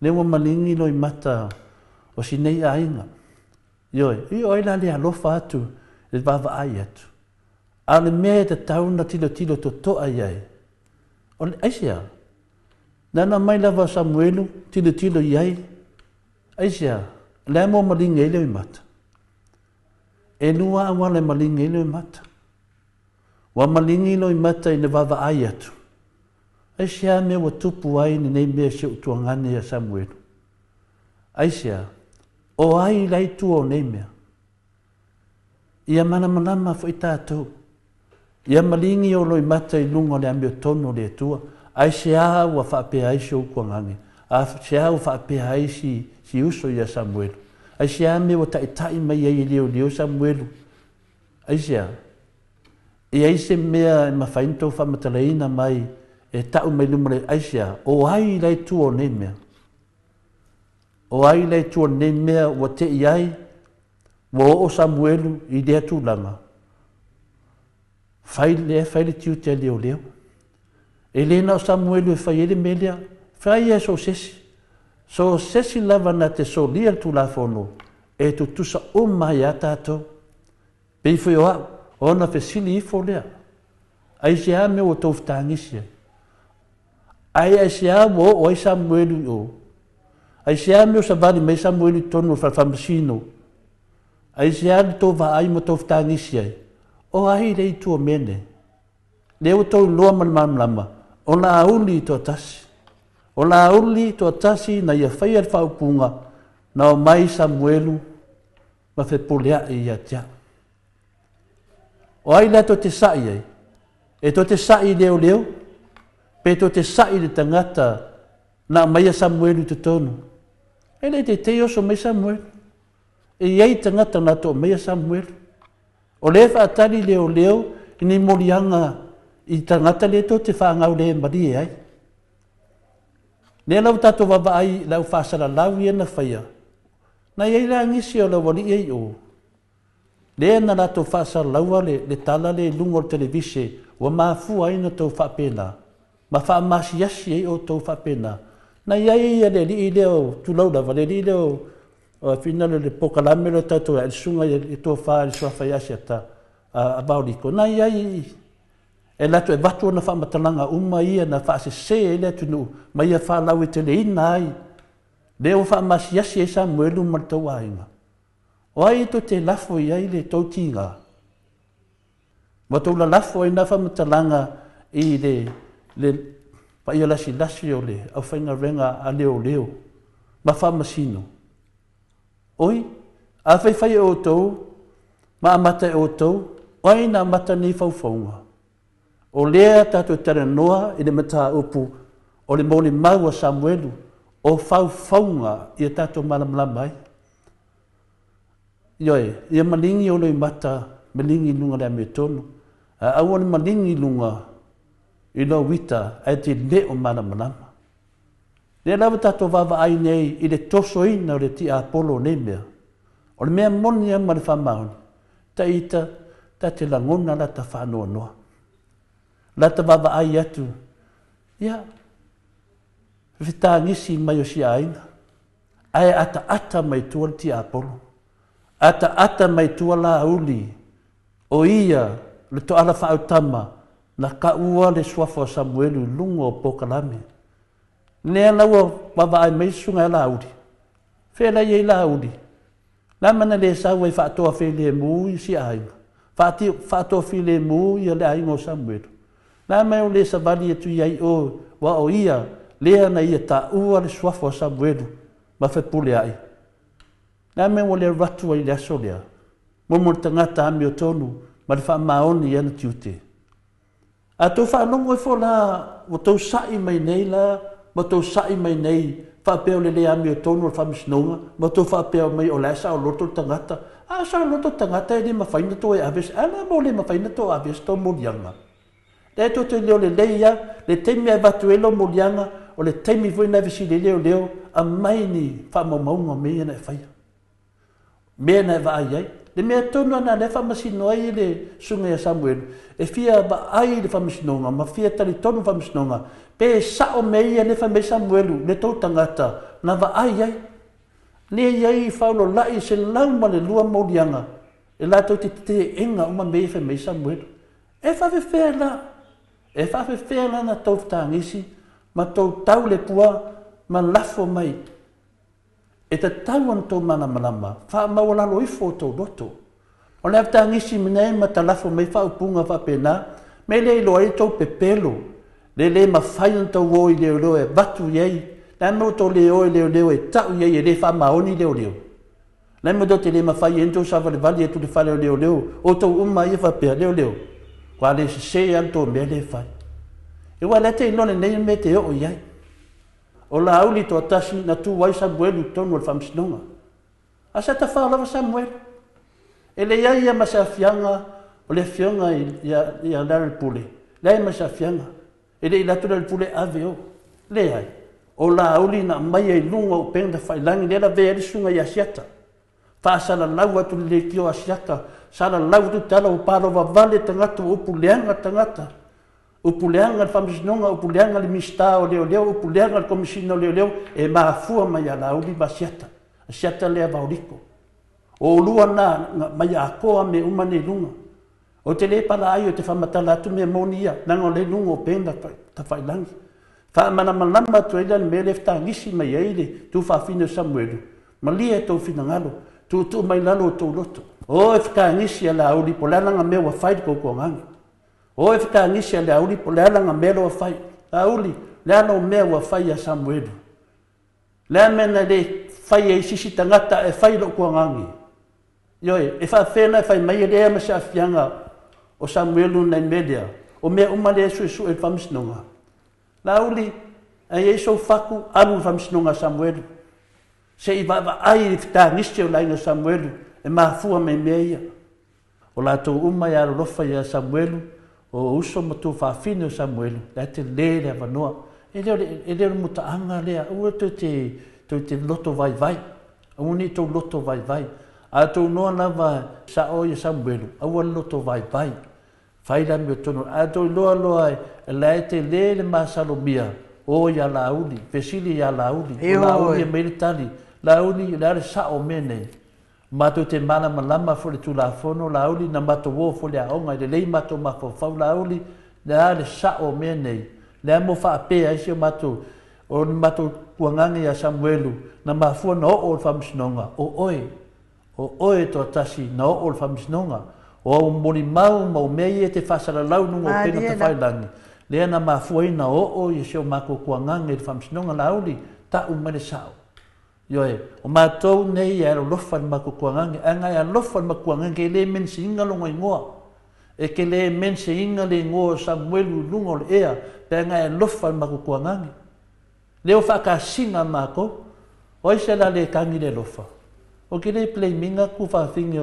le ua malingi lo I mata o sinei ainga. I oi la le alofa atu le vavaai atu. A le mea te tauna tilo to toa iai. O le aisia. Nana mai lava Samuelu tilo iai. Aisia. Le mo malingi ele o mata. E nua awa le malingi ele o mata. Wa malingi lo I mata I le vavaai atu. Aisia me wa tupu ai ni nei mea se utuangane ya Samuelu. Aisia. O ai lai tu o nei mea. Ia mana manama fo I tātou. Ia malingi o loi mata I lunga le amio tono le tua. Ai se a wa whaapea ai se ukuangangi. A se a wa whaapea ai si uso ia Samuelu. Ai se a me wa tai mai ai leo Samuelu. Ai se a. E ai se mea ma whainto whamatalaina mai e tau mai lumare ai se a. O ai lai tu o nei mea. O ai lai tu o nei mea wa te iai. Wa o Samuelu I lea tūlanga. Fai le tiu te leo. E lena o Samuelu e fai ele melea. Fai e so sesi. So sesi lava na te so lia tu la fono. E tu tusa o mai a tātou. Pei fai o au. Ona fe sili ifo lea. Ai se a me o tau whtangisia. Ai se a o ai Samuelu o. Ai se a me o savani mai Samuelu tono whamasino. Ai se a ni tō va ai mo tau whtangisia. O ai rei tua mene. Leo tau loa manamama. O la auli tō tasi. O la auli tō tasi na ia whai al whaupunga. Na o mai Samuelu. Ma whe polea I ia tia. O ai la tō te sai ai. E tō te sai leo. Pe tō te sai le tangata. Na mai Samuelu te tonu. E le te oso mai Samuelu. E iei tangata na tō mai Samuelu. O le whaatari leo, ni morianga I tangata le tō te whaangau le marie ai. Le lau tato wawa ai lau whaasara lau I ena whaia. Na iei la ngisi o lau wali ei o. Le ena la tō whaasara lau le tala le lungo o televise wa maafu ai na tō whaapena. Ma whaamasi yasi ei o tō whaapena. Na iei le li leo tulau lava le li leo finale le pokalame le tato e sunga I tō wha I sua whaiasi ata a bauriko. Na iai e lato e watu na whamatalanga uma ia na whaase se e le tunu ma ia whalau te le ina ai. Leo whaamasiasi e Samuelu ma tau ainga. O ai to te lafo I ai le tau tinga. Ma tau la lafo I na whamatalanga I le pa ia lasi o le au whainga renga a leo. Ma whamasino. Oi, a whai o tau, ma amata o tau, oi na mata ni whauwhaunga. O lea tātou tara noa I le mata upu, o le mōli mau a Samuelu, o whauwhaunga I a tātou malamlamai. Ioi, ia malingi o loi mata, malingi lunga le ame tonu. Aua ni malingi lunga I lo wita, ai te le o malamlama. Le lawa tātou wawa ai nei I le toso ina o le ti Apollo nei mea. O le mea moni ama le whamaoni. Ta ita, ta te langona la ta whanua noa. La ta wawa ai atu. Ia, whita ngisi mai o si ainga. Ai ata mai tua le ti Apollo. Ata mai tua la uli. O ia, le to ala whautama. Na ka ua le suafo Samuelu lungo o pokalame. Nea laua wawa ai mai sunga la audi. Whela iei la audi. La mana le sawa I whaatoa whele mu I si ainga. Whaatoa whele mu I le ainga o Samuelu. La mai o le sabali e tu iai o wa o ia lea na ia ta ua le suafo o Samuelu. Ma whepule ai. La mai o le ratu ai le aso lea. Momo tangata ami o tonu. Ma le wha maoni I ana tiute. A tō whanongo I whola o tau sai mai nei la. Ma tau sai mai nei, whapeo le le ami o tonu o whamisnonga, ma tau whapeo mai o lesa o loto tangata. A sa loto tangata e le mawhaina tō e aves, ala mo le mawhaina tō aves tō molianga. Le tō te leo le leia, le teimi ai watu elo molianga, o le teimi voina visi le leo, a mai ni whamaunga mea na e whaia. Mea na e wa ai ai. Le mea tonu ana le whamasino ai le sunga ia Samuelu. E fia ba ai le whamisinonga, ma fia tali tonu whamisinonga. Pe sao mea le whamei Samuelu, le tau tangata, na vaai ai. Le iai whaulo lai se lau ma le lua maulianga. E la tau te enga uma mei fe mei Samuelu. E whawewhea la. E whawewhea la na tau whāngisi. Ma tau tau le pua ma lafo mai. E te tau an tau mana malama. Wha mawalalo ifo tau loto. O le whāngisi minei ma ta lafo mai whaupunga whapena. Me le ilo ai tau pepelo. Le mawhai an tau oi leo leo e batu iei. Le mo to le oi leo leo e tau iei e le wha maoni leo leo. Le mo do te le mawhai ento sa vale vali e tu le wha leo leo. O tau uma i whapea leo leo. Kwa le se an tau mea le whai. E wa le te inone nei me te o iei. O la auli to atasi na tu wai Samuelu tonu al whamsinonga. Asa ta whaalawa Samuelu. E le iai ia masa fianga o le fionga i andara pule. Le ia masa fianga. E le ilatura le pule ave o. Le ai. O la auli na mai e lunga o penda whailangi le la vea sunga i asiata. Wha sala lau atu le kio asiata. Sala lau tu tala o palo vavale tangata o puleanga tangata. Upuleanga le whamsinonga, upuleanga le mista o leo leo, upuleanga le komisina o leo leo, e maafua mai a lauli basiata. Asiata lea vauriko. O lua na mai a koa me umane lunga. O te le pala ai o te whamatala atu me monia, nanga le lunga o penda ta whailangi. Whaamana malama tu eila ni mele fta ngisi mai eile, tu whaafino Samuelu. Malia e tau whina ngalo, tu mai lalo o tau loto. O e whika ngisi a lauli, po lalanga me wa whaid koko ngangi. O e whika ngisi a lauli, po lalanga me wa whaid. Lauli, lalo me wa whaid a Samuelu. Lea mena le whaid e sisi tangata e whaid o kua ngangi. Yoe, e whaafena e whaid mai e lea masa afianga o Samuelu nei media. O mea umale e su e whamsinonga. Lauli, ai e so whaku alu whamsinonga Samuelu. Se i vava ai ta ngisi o laina Samuelu, e maafua me mea ia. O la tau uma ia rofa ia Samuelu, o uso matu whaafine o Samuelu, la te le avanoa. E leo mutaanga lea, ua te loto vai vai. Uni tau loto vai vai. A tau noa lava sa o ia Samuelu, aua loto vai vai. Whaira mi o tono, a tau loa e la te le masalomia, o ia lauli, vesili ia lauli, o lauli e meritali. Lauli la sa o mene. Mato te mana malama fo le tulafono lauli na mato wo fo le aonga le lei mato ma fo fa lauli le sa o mene. Le mo fa pe ai se mato o mato kuangangi ya Samuelu na mafu no o famsnonga o oe to tasi no o famsnonga o moni mau mo mei te fasala lau no pena te failangi. Le na mafu ina o ye se mako kuangangi famsnonga lauli ta umane sao. Yoe, o mātou nei e lofan makukuangangi, anga e lofan makuangangi, le men se inga longa ingoa. E ke le men se inga le ingoa Samuelu lungo le ea, pe anga e lofan makukuangangi. Leo whakasinga mako, o ise la le kangi le lofa. O ke le plei minga ku whawhingi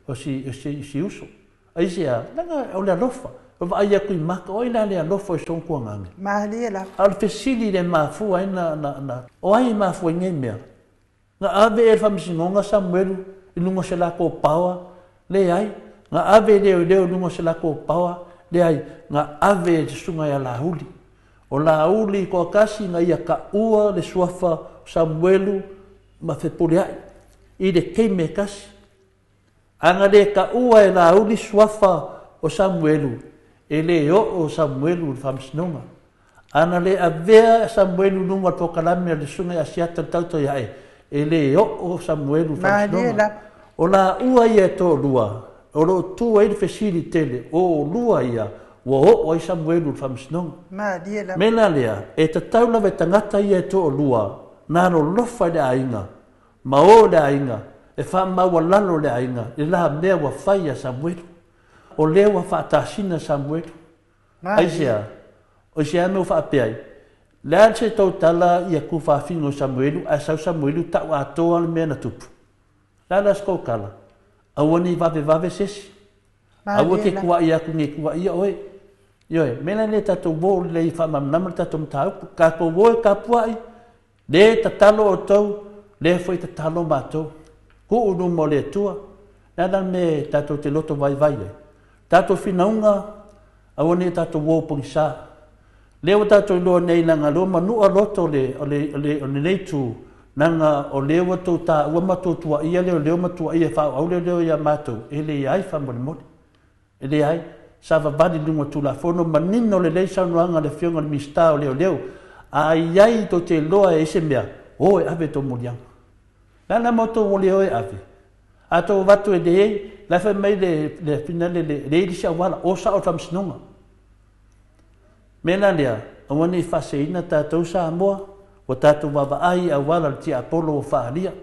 o si uso. A ise a, nanga o le lofa. O wa aia kui maka, o ila le lofa o son kuangangi. Mahali e la. Al fesili le mafua ina, o ai mafua inge mea. Nga ave e whamsingonga Samuelu i lungo se lako pawa, le ai. Nga ave leo lungo se lako pawa, le ai. Nga ave e sunga ia lauli. O lauli ko kasi nga ia ka ua le suafa Samuelu ma whepule ai. I le keime kasi. Anga le ka ua e lauli suafa o Samuelu. E le o Samuelu i whamsingonga. Ana le avea Samuelu lungo to kalame le sunga ia siata tauto ia e. E le o Samuelu whamsinonga. O la ua ia tō lua. O lo tua i fesili tele. O lua ia. O ai Samuelu whamsinonga. Mena lea. E ta taula ve tangata ia tō lua. Nano lofa le ainga. Ma o le ainga. E wha maua lalo le ainga. E la mea wa whai a Samuelu. O lea wa whaatasina Samuelu. Aisea. O sea me o whaapeai. Lea se tau tala ia ku whawhingo Samuelu, a sau Samuelu tau atoa le mea na tupu. Lala sko kala. Aua ni vave sesi. Aua ke kua ia ku nge kua ia oe. Ioe, mena le tato wo le i whamamnama tato mtaupu. Ka ko woe ka puai. Le tatalo o tau, le foi tatalo mātou. Ku unu mo le tua. Nada me tato te loto vai vai. Tato finaunga, aua ni tato wo pungisa. Leo tato loa nei langa loa manua loto le nei tu nanga o leo watu ta ua matotua ia leo matua ia whao au leo ia matou ele ai whamone mone ele ai sa vavani lunga tula fono manino le leisa nuanga le fionga le mista o leo ai ai to te loa e se mea o e ave to moliang nana moto o leo e ave ato watu e dei la fa mai le finale le edisa wala o sa o tamsinunga mena lea awani faseina tatou sa moa o tatou vavaai a wala ti apolo o whaalia.